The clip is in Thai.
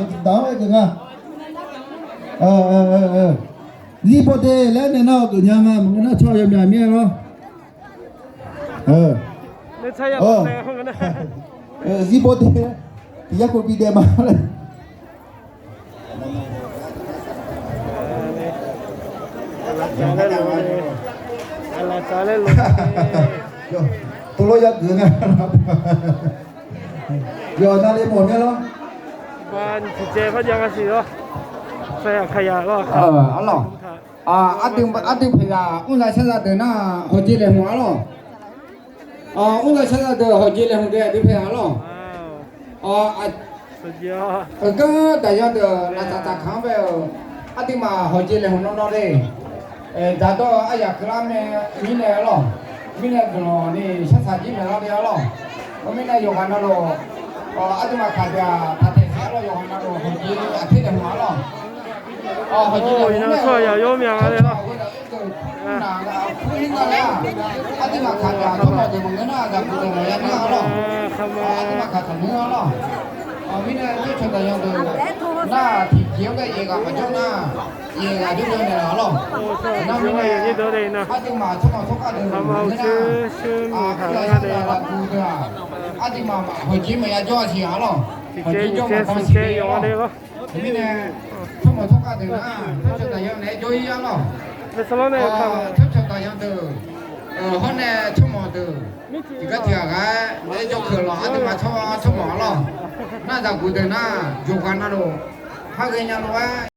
กินต่อไอ้กังอ่ะรีบเดแล้วเนี่ยนะกุญยามามึงน่าชอบยังไงเมียเหรอไม่ใช่ยังไงห้องนั้นรีบเดอยากคุยปีเดียมาเลยอะไรจะเล่นลงตัวเราอยากเกินไงโยนอะไรหมดเนี่ยเหรอบ้านที่เจ๊พัทยังสิเหรอใส่ขยะก็อ๋อเหรออาดึงพยาอุ้งไรเช่นเดินหน้าหัวจีเลยหัวเหรออุ้งไรเช่นเดินหัวจีเลยหัวเดียดิพยาเหรอสุดยอดก็แต่ยังเดินเราจะขังไปอาดึงมาหัวจีเลยหัวนอนเลยแต่ตัวไอ้ยากรามีมีเนี่ยเหรอมีเนี่ยก็นี่ชั้นสามจีเนี่ยเราเดียวเหรอมีเนี่ยอยู่กันนั่นหรออาดึงมาขาดยาขาดเสียเราอยู่กันนั่นหรอหัวจีอาทิตย์เดียวหัวเหรอหัวจีเลยหัว错呀有名的了อาทิตย์มาขาดยาทั้งหมดจะมึงก็น่าจะกูจะอะไรอย่างเงี้ยเหรออาทิตย์มาขาดเนื้อเหรอมีเนี่ยที่ชนแต่ยังดูหน้าที่เกี่ยวกับเองอะมันจะหน้าเองอะยุ่งเนี่ยเหรอน้ำมีเนี่ยยี่ตัวเลยนะอาทิตย์มาทุกคนทุกคนดูชื่อมีหางอะไรนะอาทิตย์มาหัวจีไม่ยากจ่อเสียเหรอหัวจีจ่อมาความเสียเหรอมีเนี่ยทุกคนทุกคนดูนะทุกคนแต่ยังเนี่ยจ่อยเหรอไม่สโลว์เนี่ยครับทุกคนแต่ยังดูคนเนี่ยชั่วโมงดูဒီကတိကလဲကြောက်ခလောအတမချောချောမောလောနာတာကူတနာဂျိုကနာတော့ဟာကညာလော